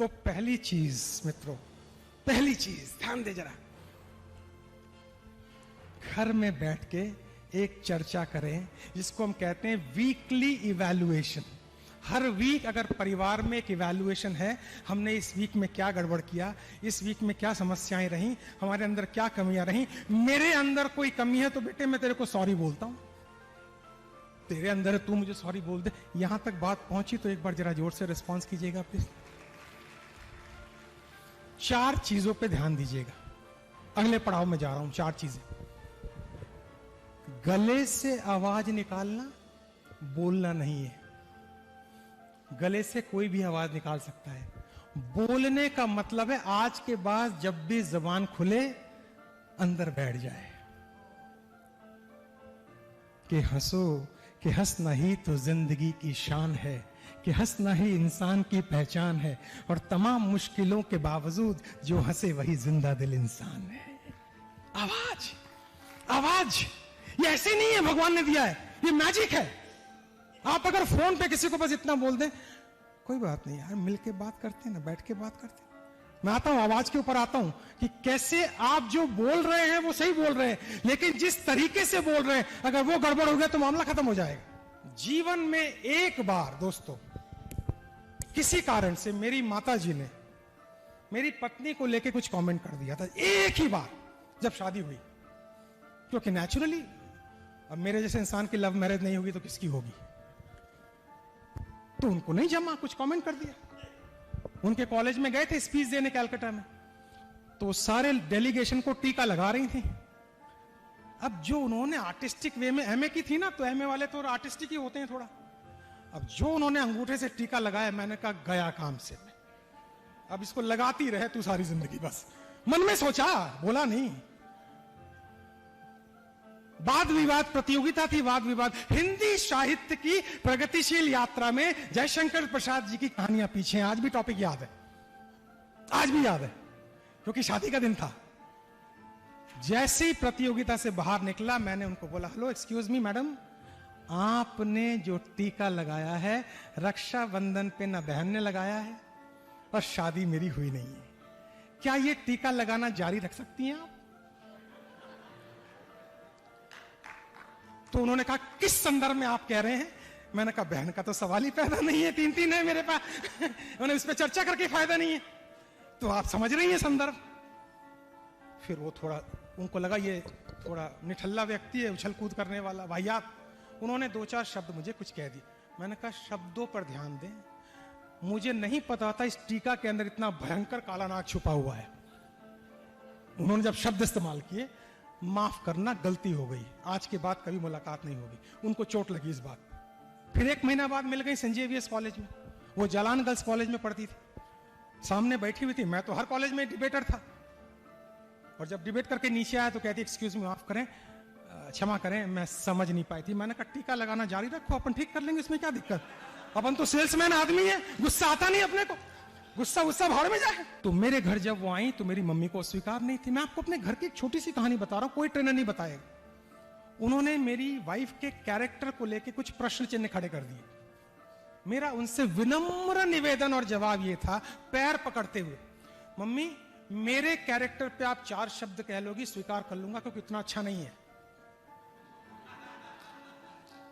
तो पहली चीज मित्रों, पहली चीज ध्यान दे जरा, घर में बैठ के एक चर्चा करें जिसको हम कहते हैं वीकली इवैल्यूएशन। हर वीक अगर परिवार में एक इवैल्यूएशन है, हमने इस वीक में क्या गड़बड़ किया, इस वीक में क्या समस्याएं रहीं, हमारे अंदर क्या कमियां रहीं। मेरे अंदर कोई कमी है तो बेटे मैं तेरे को सॉरी बोलता हूं, तेरे अंदर है तू मुझे सॉरी बोल दे। यहां तक बात पहुंची तो एक बार जरा जोर से रिस्पॉन्स कीजिएगा प्लीज। 4 चीजों पे ध्यान दीजिएगा, अगले पड़ाव में जा रहा हूं। 4 चीजें। गले से आवाज निकालना बोलना नहीं है। गले से कोई भी आवाज निकाल सकता है, बोलने का मतलब है आज के बाद जब भी जबान खुले अंदर बैठ जाए कि हंसो कि हंसना ही तो जिंदगी की शान है, कि हंसना ही इंसान की पहचान है, और तमाम मुश्किलों के बावजूद जो हंसे वही जिंदा दिल इंसान है। आवाज, आवाज ये ऐसे नहीं है, भगवान ने दिया है, ये मैजिक है। आप अगर फोन पे किसी को बस इतना बोल दें, कोई बात नहीं यार, मिल के बात करते हैं ना, बैठ के बात करते हैं। मैं आता हूं, आवाज के ऊपर आता हूं कि कैसे आप जो बोल रहे हैं वो सही बोल रहे हैं, लेकिन जिस तरीके से बोल रहे हैं अगर वो गड़बड़ हो गया तो मामला खत्म हो जाएगा। जीवन में एक बार दोस्तों किसी कारण से मेरी माताजी ने मेरी पत्नी को लेके कुछ कमेंट कर दिया था, एक ही बार जब शादी हुई। क्योंकि नेचुरली अब मेरे जैसे इंसान की लव मैरिज नहीं होगी तो किसकी होगी, तो उनको नहीं जमा, कुछ कमेंट कर दिया। उनके कॉलेज में गए थे स्पीच देने कलकत्ता में, तो सारे डेलीगेशन को टीका लगा रही थी। अब जो उन्होंने आर्टिस्टिक वे में एमए की थी ना, तो एमए वाले तो आर्टिस्टिक ही होते हैं थोड़ा। अब जो उन्होंने अंगूठे से टीका लगाया, मैंने कहा गया काम से, अब इसको लगाती रहे तू सारी जिंदगी। बस मन में सोचा, बोला नहीं। वाद विवाद प्रतियोगिता थी, वाद विवाद। हिंदी साहित्य की प्रगतिशील यात्रा में जयशंकर प्रसाद जी की कहानियां पीछे हैं, आज भी टॉपिक याद है, आज भी याद है, क्योंकि शादी का दिन था। जैसे ही प्रतियोगिता से बाहर निकला, मैंने उनको बोला, हेलो एक्सक्यूज मी मैडम, आपने जो टीका लगाया है रक्षाबंधन पे ना बहन ने लगाया है और शादी मेरी हुई नहीं है, क्या ये टीका लगाना जारी रख सकती हैं आप? तो उन्होंने कहा किस संदर्भ में आप कह रहे हैं? मैंने कहा बहन का तो सवाल ही पैदा नहीं है, 3 है मेरे पास उन्हें इस पर चर्चा करके फायदा नहीं है। तो आप समझ रही हैं संदर्भ। फिर वो थोड़ा, उनको लगा ये थोड़ा निठल्ला व्यक्ति है, उछल कूद करने वाला, वाहियात। उन्होंने 2-4 शब्द मुझे कुछ कह दिए। मैंने कहा शब्दों पर ध्यान दें, मुझे नहीं पता था इस टीका के अंदर इतना भयंकर काला नाग छुपा हुआ है। उन्होंने जब शब्द इस्तेमाल किए, माफ करना गलती हो गई, आज के बाद कभी मुलाकात नहीं होगी। उनको चोट लगी इस बात। फिर 1 महीना बाद मिल गई सेंट जेवियर्स कॉलेज में, वो जालान गर्ल्स कॉलेज में पढ़ती थी, सामने बैठी हुई थी। मैं तो हर कॉलेज में डिबेटर था, और जब डिबेट करके नीचे आया तो कहती एक्सक्यूज मी, माफ करें, क्षमा करें, मैं समझ नहीं पाई थी। मैंने कहा टीका लगाना जारी रखो, अपन ठीक कर लेंगे, इसमें क्या दिक्कत, अपन तो सेल्समैन आदमी है, गुस्सा आता नहीं अपने को, गुस्सा भाड़ में जाए। तो मेरे घर जब वो आई तो मेरी मम्मी को स्वीकार नहीं थी। मैं आपको अपने घर की एक छोटी सी कहानी बता रहा हूं, कोई ट्रेनर नहीं बताएगा। उन्होंने मेरी वाइफ के कैरेक्टर को लेकर कुछ प्रश्न चिन्ह खड़े कर दिए। मेरा उनसे विनम्र निवेदन और जवाब ये था, पैर पकड़ते हुए, मम्मी मेरे कैरेक्टर पे आप 4 शब्द कह लोगी, स्वीकार कर लूंगा, क्योंकि इतना अच्छा नहीं है।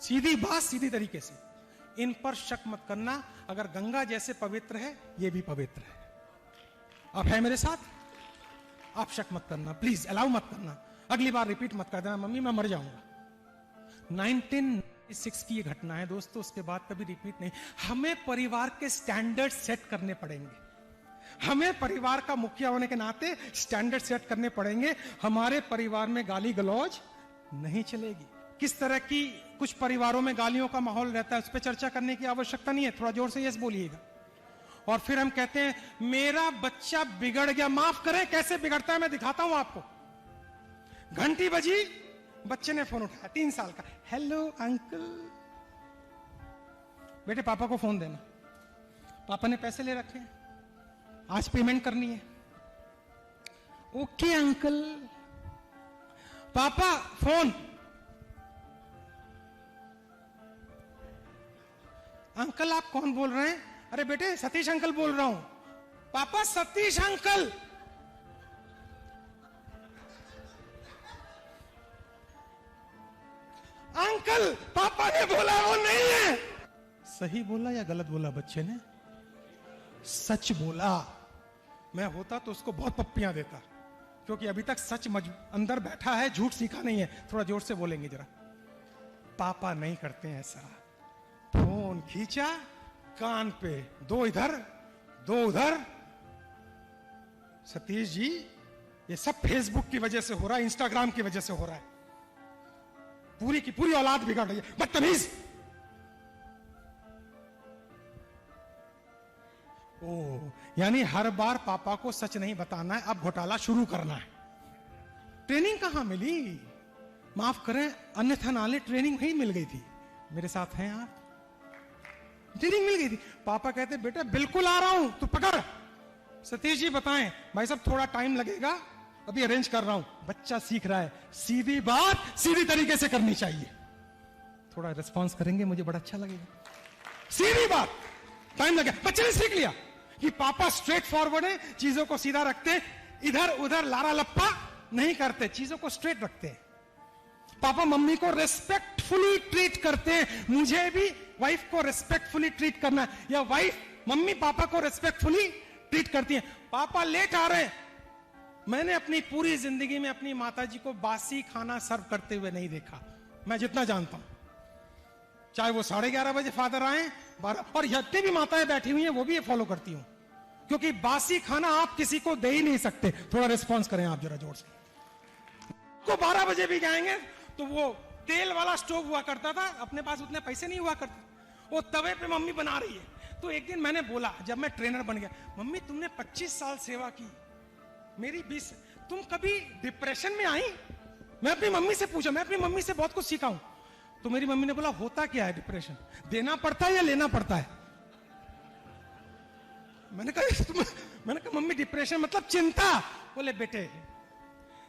सीधी बात, सीधी तरीके से, इन पर शक मत करना। अगर गंगा जैसे पवित्र है, ये भी पवित्र है। आप है मेरे साथ, आप शक मत करना, प्लीज अलाउ मत करना। अगली बार रिपीट मत कर देना, मम्मी मैं मर जाऊंगा। 1996 की ये घटना है दोस्तों, उसके बाद कभी रिपीट नहीं। हमें परिवार के स्टैंडर्ड सेट करने पड़ेंगे, हमें परिवार का मुखिया होने के नाते स्टैंडर्ड सेट करने पड़ेंगे। हमारे परिवार में गाली गलौज नहीं चलेगी। किस तरह की कुछ परिवारों में गालियों का माहौल रहता है, उस पर चर्चा करने की आवश्यकता नहीं है, थोड़ा जोर से यस बोलिएगा। और फिर हम कहते हैं मेरा बच्चा बिगड़ गया। माफ करें, कैसे बिगड़ता है मैं दिखाता हूं आपको। घंटी बजी, बच्चे ने फोन उठाया, 3 साल का, हेलो अंकल। बेटे पापा को फोन देना, पापा ने पैसे ले रखे हैं, आज पेमेंट करनी है। Okay uncle. पापा फोन, अंकल आप कौन बोल रहे हैं? अरे बेटे सतीश अंकल बोल रहा हूं। पापा सतीश अंकल। अंकल पापा ने बोला वो नहीं है। सही बोला या गलत बोला बच्चे ने? सच बोला। मैं होता तो उसको बहुत पप्पियां देता, क्योंकि अभी तक सच अंदर बैठा है, झूठ सीखा नहीं है। थोड़ा जोर से बोलेंगे जरा। पापा नहीं करते हैं ऐसा। फोन खींचा, कान पे, दो इधर दो उधर। सतीश जी ये सब फेसबुक की वजह से हो रहा है, इंस्टाग्राम की वजह से हो रहा है। पूरी की पूरी औलाद बिगड़ रही है। बदतमीज। ओ, यानी हर बार पापा को सच नहीं बताना है, अब घोटाला शुरू करना है। ट्रेनिंग कहां मिली? माफ करें, अन्यथा नाले ट्रेनिंग नहीं मिल गई थी। मेरे साथ हैं आप? ट्रेनिंग मिल गई थी। पापा कहते बेटा बिल्कुल आ रहा हूं, तू पकड़। सतीश जी बताएं। भाई साहब थोड़ा टाइम लगेगा, अभी अरेंज कर रहा हूं। बच्चा सीख रहा है, सीधी बात सीधी तरीके से करनी चाहिए। थोड़ा रिस्पॉन्स करेंगे, मुझे बड़ा अच्छा लगेगा। सीधी बात, टाइम लगे। बच्चे ने सीख लिया कि पापा स्ट्रेट फॉरवर्ड है, चीजों को सीधा रखते, इधर उधर लारा लप्पा नहीं करते, चीजों को स्ट्रेट रखते हैं। पापा मम्मी को रेस्पेक्टफुली ट्रीट करते हैं। मुझे भी वाइफ को रेस्पेक्टफुली ट्रीट करना है, या वाइफ मम्मी पापा को रेस्पेक्टफुली ट्रीट करती है। पापा लेट आ रहे हैं। मैंने अपनी पूरी जिंदगी में अपनी माताजी को बासी खाना सर्व करते हुए नहीं देखा, मैं जितना जानता हूं। चाहे वो 11:30 बजे फादर आए, 12, और जितनी भी माताएं बैठी हुई हैं वो भी ये फॉलो करती हूं, क्योंकि बासी खाना आप किसी को दे ही नहीं सकते। थोड़ा रिस्पॉन्स करें आप जरा जोर से। को 12 बजे भी जाएंगे तो वो तेल वाला स्टोव हुआ करता था, अपने पास उतने पैसे नहीं हुआ करते, वो तवे पे मम्मी बना रही है। तो एक दिन मैंने बोला, जब मैं ट्रेनर बन गया, मम्मी तुमने 25 साल सेवा की, मेरी 20, तुम कभी डिप्रेशन में आई? मैं अपनी मम्मी से पूछा, मैं अपनी मम्मी से बहुत कुछ सीखा हूं। तो मेरी मम्मी ने बोला होता क्या है डिप्रेशन, देना पड़ता है या लेना पड़ता है? मैंने कहा मम्मी डिप्रेशन मतलब चिंता। बोले बेटे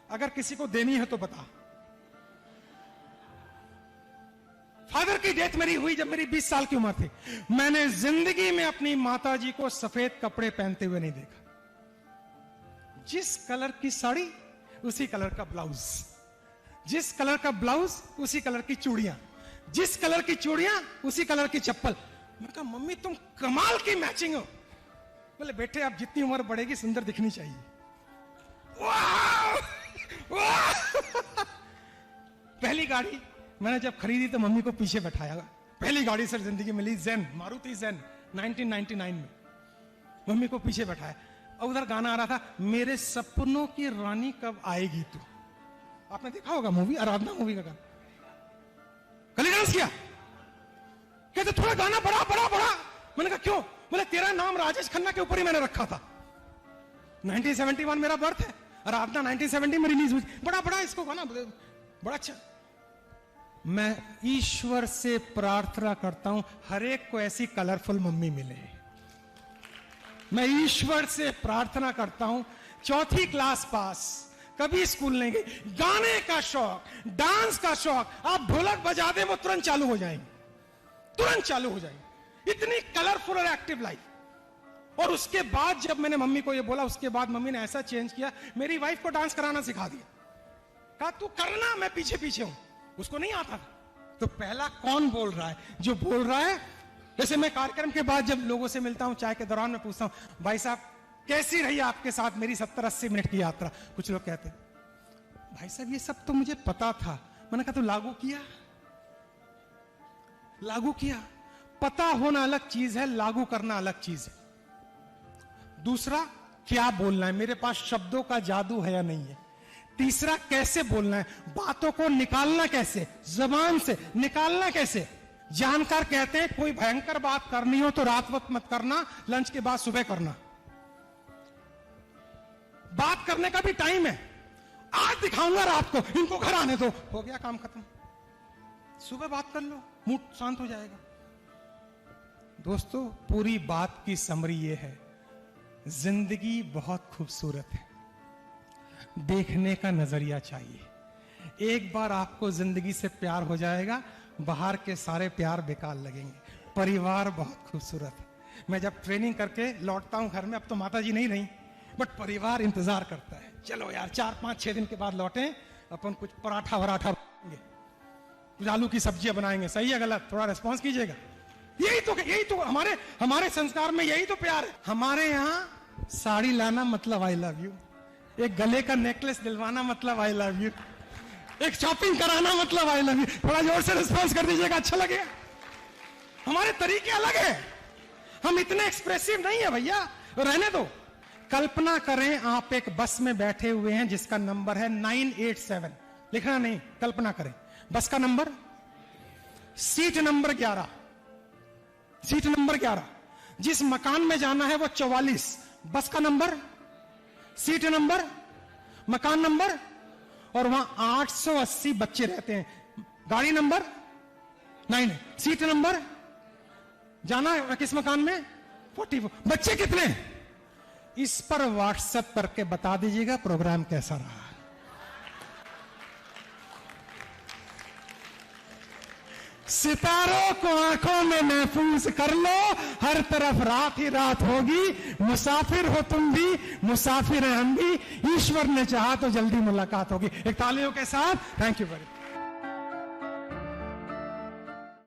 अगर किसी को देनी है तो बता। फादर की डेथ मेरी हुई जब मेरी 20 साल की उम्र थी। मैंने जिंदगी में अपनी माताजी को सफेद कपड़े पहनते हुए नहीं देखा। जिस कलर की साड़ी उसी कलर का ब्लाउज, जिस कलर का ब्लाउज उसी कलर की चूड़ियां, जिस कलर की चूड़ियां उसी कलर की चप्पल। मैं कहा मम्मी तुम कमाल की मैचिंग हो। बोले बेटे अब जितनी उम्र बढ़ेगी सुंदर दिखनी चाहिए। वाह! वाह! पहली गाड़ी मैंने जब खरीदी तो मम्मी को पीछे बैठाया। पहली गाड़ी सर जिंदगी में ली, जेन, मारुति जेन, 1999 में। मम्मी को पीछे बैठाया और उधर गाना आ रहा था, मेरे सपनों की रानी कब आएगी तू। आपने देखा होगा मूवी, आराधना मूवी का गाना। कल डांस किया, कहते थोड़ा गाना बड़ा बड़ा बड़ा। मैंने कहा क्यों? बोले तेरा नाम राजेश खन्ना के ऊपर ही मैंने रखा था। 1971 मेरा बर्थ है, आराधना 1970 में रिलीज हुई। बड़ा बड़ा इसको गाना बड़ा अच्छा। मैं ईश्वर से प्रार्थना करता हूं हर एक को ऐसी कलरफुल मम्मी मिले। मैं ईश्वर से प्रार्थना करता हूं। 4th क्लास पास, कभी स्कूल नहीं गई, गाने का शौक, डांस का शौक, आप ढोलक बजा दें वो तुरंत चालू हो जाएंगे, तुरंत चालू हो जाएंगे। इतनी कलरफुल और एक्टिव लाइफ। और उसके बाद जब मैंने मम्मी को ये बोला, उसके बाद मम्मी ने ऐसा चेंज किया, मेरी वाइफ को डांस कराना सिखा दिया। कहा तू करना, मैं पीछे पीछे हूं। उसको नहीं आता था। तो पहला कौन बोल रहा है? जो बोल रहा है। जैसे मैं कार्यक्रम के बाद जब लोगों से मिलता हूं, चाय के दौरान मैं पूछता हूं भाई साहब कैसी रही आपके साथ मेरी 70-80 मिनट की यात्रा। कुछ लोग कहते हैं भाई साहब ये सब तो मुझे पता था। मैंने कहा तो लागू किया? लागू किया। पता होना अलग चीज है, लागू करना अलग चीज है। दूसरा क्या बोलना है, मेरे पास शब्दों का जादू है या नहीं है। तीसरा कैसे बोलना है, बातों को निकालना कैसे, जबान से निकालना कैसे। जानकार कहते हैं कोई भयंकर बात करनी हो तो रात वक्त मत करना, लंच के बाद सुबह करना। बात करने का भी टाइम है। आज दिखाऊंगा रात को, इनको घर आने दो, हो गया काम खत्म। सुबह बात कर लो, मूड शांत हो जाएगा। दोस्तों पूरी बात की समरी ये है, जिंदगी बहुत खूबसूरत है, देखने का नजरिया चाहिए। एक बार आपको जिंदगी से प्यार हो जाएगा, बाहर के सारे प्यार बेकार लगेंगे। परिवार बहुत खूबसूरत है, मैं जब ट्रेनिंग करके लौटता हूं घर में, अब तो माता जी नहीं रही, बट परिवार इंतजार करता है, चलो यार 4, 5, 6 दिन के बाद लौटे, अपन कुछ पराठा वराठा बनाएंगे, कुछ आलू की सब्जियां बनाएंगे। सही है गलत? थोड़ा रिस्पॉन्स कीजिएगा। यही तो हमारे संस्कार में यही तो प्यार है। हमारे यहाँ साड़ी लाना मतलब आई लव यू, एक गले का नेकलेस दिलवाना मतलब आई लव यू, एक शॉपिंग कराना मतलब आई लव यू। थोड़ा जोर से रिस्पॉन्स कर दीजिएगा, अच्छा लगेगा। हमारे तरीके अलग है, हम इतने एक्सप्रेसिव नहीं है भैया, रहने दो। कल्पना करें आप एक बस में बैठे हुए हैं जिसका नंबर है 987, लिखना नहीं, कल्पना करें बस का number, seat number 11, seat number 11, जिस मकान में जाना है वो 44, बस का नंबर, सीट नंबर, मकान नंबर, और वहां 880 बच्चे रहते हैं, गाड़ी नंबर 9, सीट नंबर, जाना है किस मकान में 44, बच्चे कितने? इस पर व्हाट्सएप करके बता दीजिएगा प्रोग्राम कैसा रहा। सितारों को आंखों में महफूज कर लो, हर तरफ रात ही रात होगी, मुसाफिर हो तुम भी, मुसाफिर हैं हम भी, ईश्वर ने चाहा तो जल्दी मुलाकात होगी। एक तालियों के साथ थैंक यू वेरी मच।